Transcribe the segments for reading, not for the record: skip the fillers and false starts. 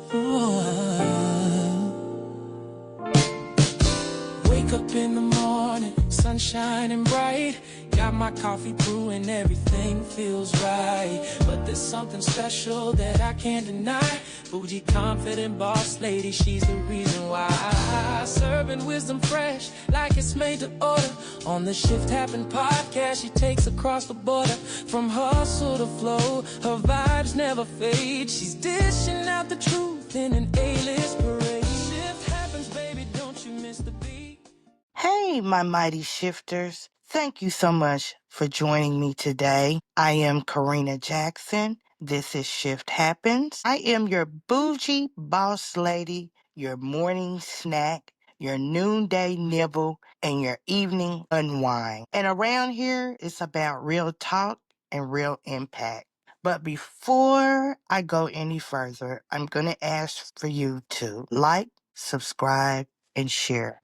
Wake up in the morning, sun shining bright. Got my coffee brewing, everything feels right. But there's something special that I can't deny. Bougie, confident boss lady, she's the reason why. Serving wisdom fresh, like it's made to order. On the Shift Happen podcast, she takes across the border. From hustle to flow, her vibes never fade. She's dishing out the truth in an A-list parade. Shift happens, baby, don't you miss the beat. Hey, my mighty shifters. Thank you so much for joining me today. I am Corrina Jackson. This is Shift Happens. I am your bougie boss lady, your morning snack, your noonday nibble, and your evening unwind. And around here, it's about real talk and real impact. But before I go any further, I'm going to ask for you to like, subscribe, and share.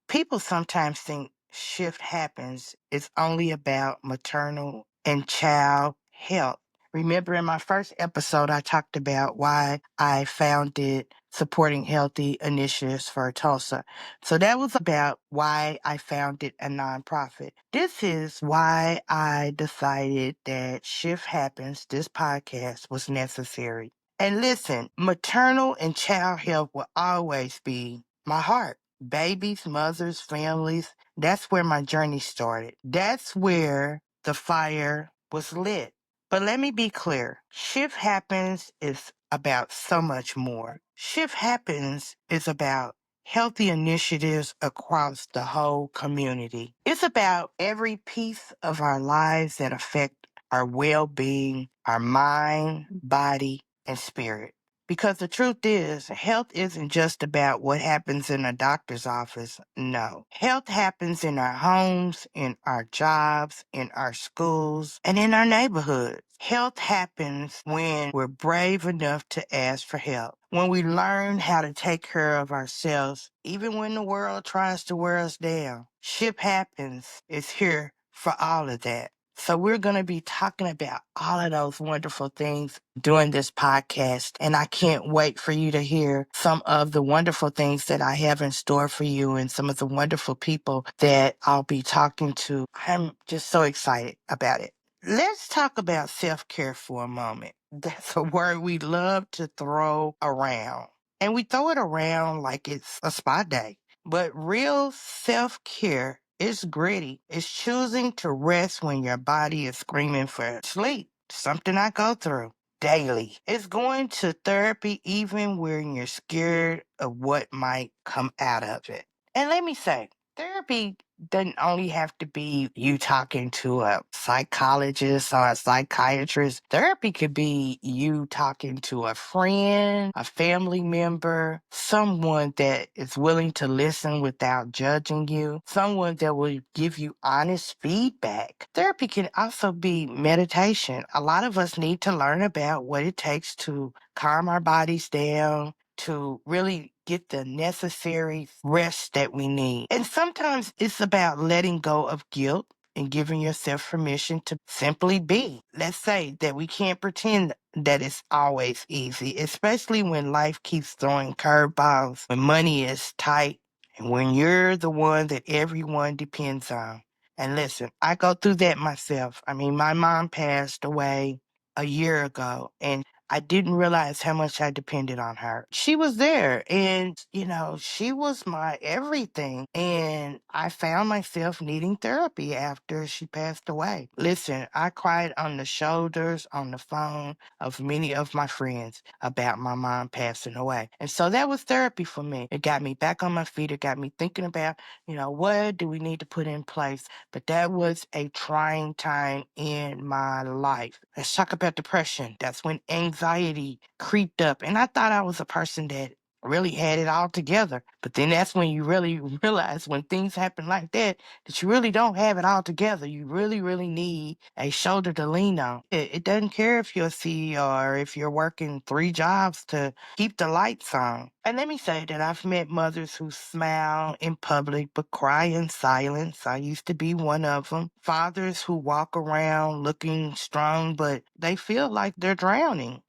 People sometimes think Shift Happens is only about maternal and child health. Remember in my first episode, I talked about why I founded Supporting Healthy Initiatives for Tulsa. So that was about why I founded a nonprofit. This is why I decided that Shift Happens, this podcast, was necessary. And listen, maternal and child health will always be my heart. Babies, mothers, families, that's where my journey started. That's where the fire was lit. But let me be clear. Shift Happens is about so much more. Shift Happens is about healthy initiatives across the whole community. It's about every piece of our lives that affect our well-being, our mind, body, and spirit. Because the truth is, health isn't just about what happens in a doctor's office. No. Health happens in our homes, in our jobs, in our schools, and in our neighborhoods. Health happens when we're brave enough to ask for help. When we learn how to take care of ourselves, even when the world tries to wear us down. Shift Happens is here for all of that. So we're going to be talking about all of those wonderful things during this podcast. And I can't wait for you to hear some of the wonderful things that I have in store for you and some of the wonderful people that I'll be talking to. I'm just so excited about it. Let's talk about self-care for a moment. That's a word we love to throw around. And we throw it around like it's a spa day. But real self-care is gritty. It's choosing to rest when your body is screaming for sleep. Something I go through daily. It's going to therapy even when you're scared of what might come out of it. And let me say, therapy doesn't only have to be you talking to a psychologist or a psychiatrist. Therapy could be you talking to a friend, a family member, someone that is willing to listen without judging you, someone that will give you honest feedback. Therapy can also be meditation. A lot of us need to learn about what it takes to calm our bodies down, to really get the necessary rest that we need. And sometimes it's about letting go of guilt and giving yourself permission to simply be. Let's say that we can't pretend that it's always easy, especially when life keeps throwing curveballs, when money is tight, and when you're the one that everyone depends on. And listen, I go through that myself. I mean, my mom passed away a year ago, and I didn't realize how much I depended on her. She was there and, she was my everything. And I found myself needing therapy after she passed away. Listen, I cried on the shoulders, on the phone of many of my friends about my mom passing away. And so that was therapy for me. It got me back on my feet. It got me thinking about, what do we need to put in place? But that was a trying time in my life. Let's talk about depression. That's when anxiety creeped up. And I thought I was a person that really had it all together. But then that's when you really realize when things happen like that you really don't have it all together. You really, really need a shoulder to lean on. It doesn't care if you're a CEO or if you're working 3 jobs to keep the lights on. And let me say that I've met mothers who smile in public but cry in silence. I used to be one of them. Fathers who walk around looking strong but they feel like they're drowning.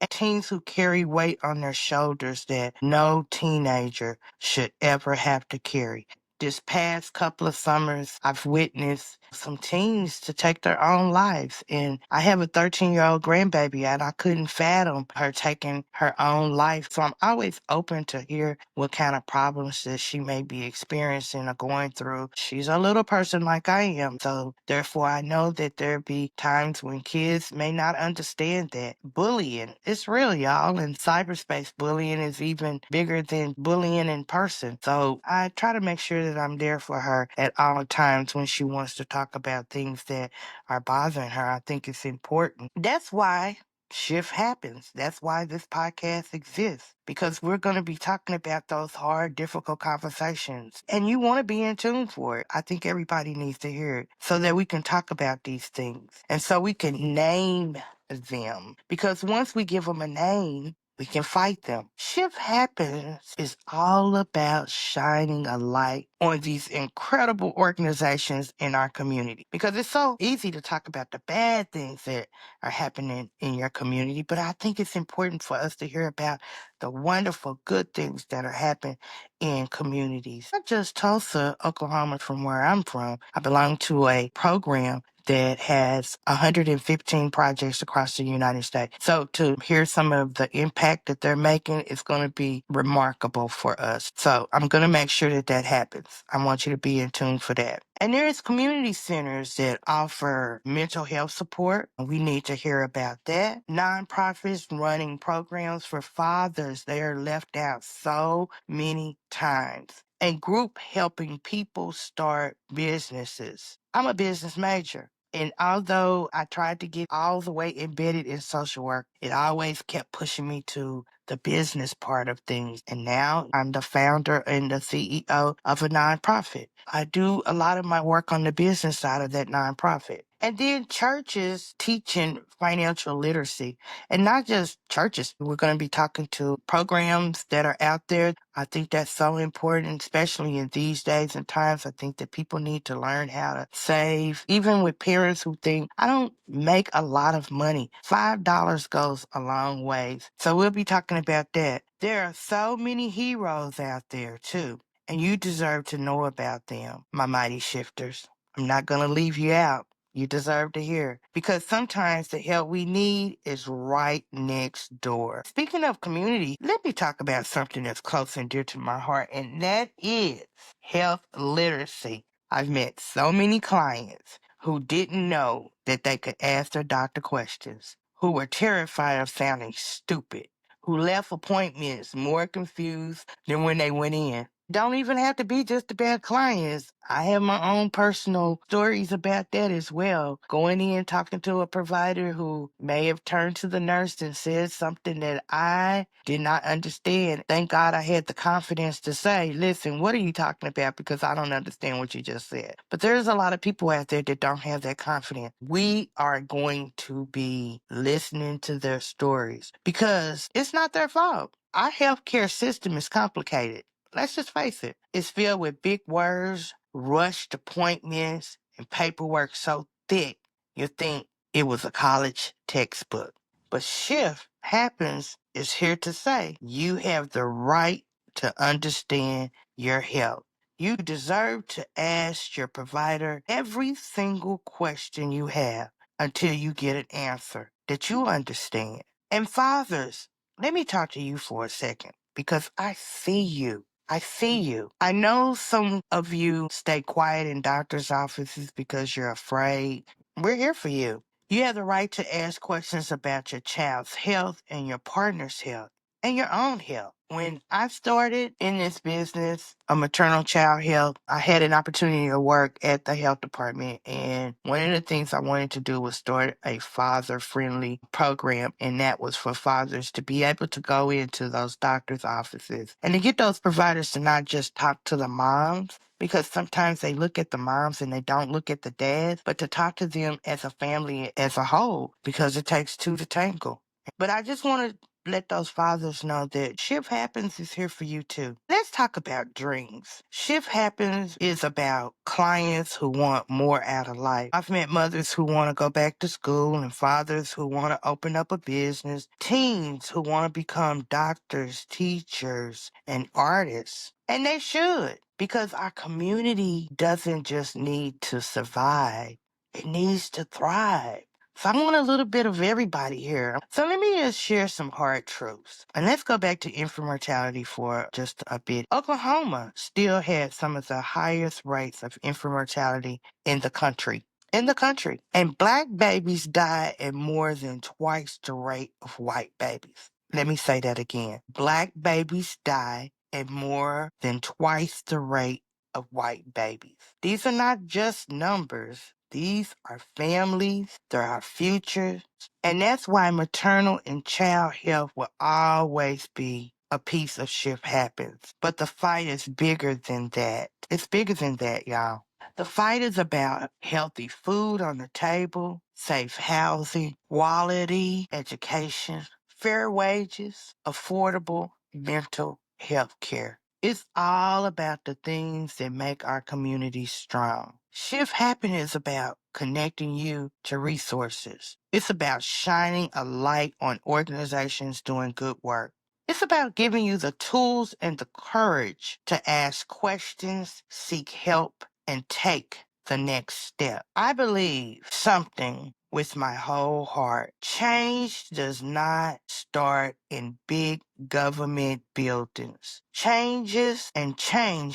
and teens who carry weight on their shoulders that no teenager should ever have to carry. This past couple of summers, I've witnessed some teens to take their own lives. And I have a 13-year-old grandbaby, and I couldn't fathom her taking her own life. So I'm always open to hear what kind of problems that she may be experiencing or going through. She's a little person like I am. So therefore, I know that there be times when kids may not understand that. Bullying, it's real, y'all. In cyberspace, bullying is even bigger than bullying in person. So I try to make sure that I'm there for her at all times when she wants to talk about things that are bothering her. I think it's important. That's why Shift happens. That's why this podcast exists, because we're going to be talking about those hard, difficult conversations. And you want to be in tune for it. I think everybody needs to hear it so that we can talk about these things and so we can name them. Because once we give them a name, we can fight them. Shift Happens is all about shining a light on these incredible organizations in our community, because it's so easy to talk about the bad things that are happening in your community, but I think it's important for us to hear about the wonderful, good things that are happening in communities. Not just Tulsa, Oklahoma, from where I'm from. I belong to a program that has 115 projects across the United States. So to hear some of the impact that they're making is going to be remarkable for us. So I'm going to make sure that that happens. I want you to be in tune for that. And there's community centers that offer mental health support. We need to hear about that. Nonprofits running programs for fathers. They are left out so many times. A group helping people start businesses. I'm a business major. And although I tried to get all the way embedded in social work, it always kept pushing me to the business part of things. And now I'm the founder and the CEO of a nonprofit. I do a lot of my work on the business side of that nonprofit. And then churches teaching financial literacy, and not just churches. We're going to be talking to programs that are out there. I think that's so important, especially in these days and times. I think that people need to learn how to save, even with parents who think, I don't make a lot of money. $5 goes a long ways. So we'll be talking about that. There are so many heroes out there too, and you deserve to know about them, my mighty shifters. I'm not going to leave you out. You deserve to hear, because sometimes the help we need is right next door. Speaking of community, let me talk about something that's close and dear to my heart, and that is health literacy. I've met so many clients who didn't know that they could ask their doctor questions, who were terrified of sounding stupid, who left appointments more confused than when they went in. Don't even have to be just about clients. I have my own personal stories about that as well. Going in, talking to a provider who may have turned to the nurse and said something that I did not understand. Thank God I had the confidence to say, listen, what are you talking about? Because I don't understand what you just said. But there's a lot of people out there that don't have that confidence. We are going to be listening to their stories because it's not their fault. Our healthcare system is complicated. Let's just face it. It's filled with big words, rushed appointments, and paperwork so thick you think it was a college textbook. But Shift Happens is here to say you have the right to understand your health. You deserve to ask your provider every single question you have until you get an answer that you understand. And fathers, let me talk to you for a second, because I see you. I see you. I know some of you stay quiet in doctor's offices because you're afraid. We're here for you. You have the right to ask questions about your child's health and your partner's health and your own health. When I started in this business of maternal child health, I had an opportunity to work at the health department. And one of the things I wanted to do was start a father-friendly program. And that was for fathers to be able to go into those doctor's offices and to get those providers to not just talk to the moms, because sometimes they look at the moms and they don't look at the dads, but to talk to them as a family as a whole, because it takes two to tangle. But I just want to let those fathers know that Shift Happens is here for you too. Let's talk about dreams. Shift Happens is about clients who want more out of life. I've met mothers who want to go back to school and fathers who want to open up a business, teens who want to become doctors, teachers, and artists. And they should, because our community doesn't just need to survive, it needs to thrive. So I want a little bit of everybody here. So let me just share some hard truths. And let's go back to infant mortality for just a bit. Oklahoma still had some of the highest rates of infant mortality in the country. In the country. And black babies die at more than twice the rate of white babies. Let me say that again. Black babies die at more than twice the rate of white babies. These are not just numbers. These are families, they're our futures, and that's why maternal and child health will always be a piece of Shift Happens. But the fight is bigger than that. It's bigger than that, y'all. The fight is about healthy food on the table, safe housing, quality education, fair wages, affordable mental health care. It's all about the things that make our community strong. Shift Happiness is about connecting you to resources. It's about shining a light on organizations doing good work. It's about giving you the tools and the courage to ask questions, seek help, and take the next step. I believe something with my whole heart. Change does not start in big government buildings. Change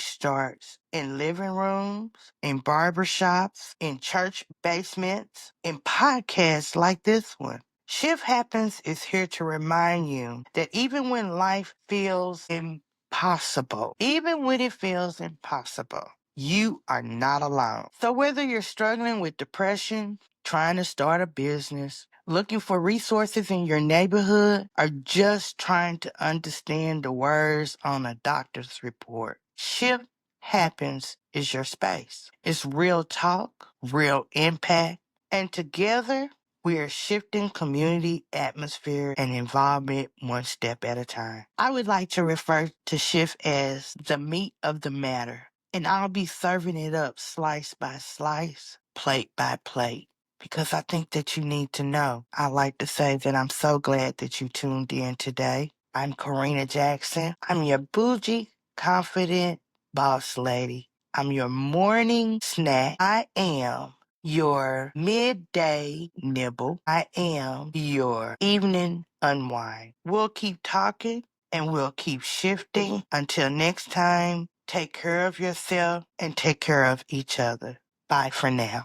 starts in living rooms, in barbershops, in church basements, in podcasts like this one. Shift Happens is here to remind you that even when life feels impossible, even when it feels impossible, you are not alone. So whether you're struggling with depression, trying to start a business, looking for resources in your neighborhood, or just trying to understand the words on a doctor's report, Shift Happens is your space. It's real talk, real impact, and together we are shifting community atmosphere and involvement one step at a time. I would like to refer to Shift as the meat of the matter, and I'll be serving it up slice by slice, plate by plate, because I think that you need to know. I like to say that I'm so glad that you tuned in today. I'm Corrina Jackson. I'm your bougie, confident boss lady. I'm your morning snack. I am your midday nibble. I am your evening unwind. We'll keep talking and we'll keep shifting. Until next time, take care of yourself and take care of each other. Bye for now.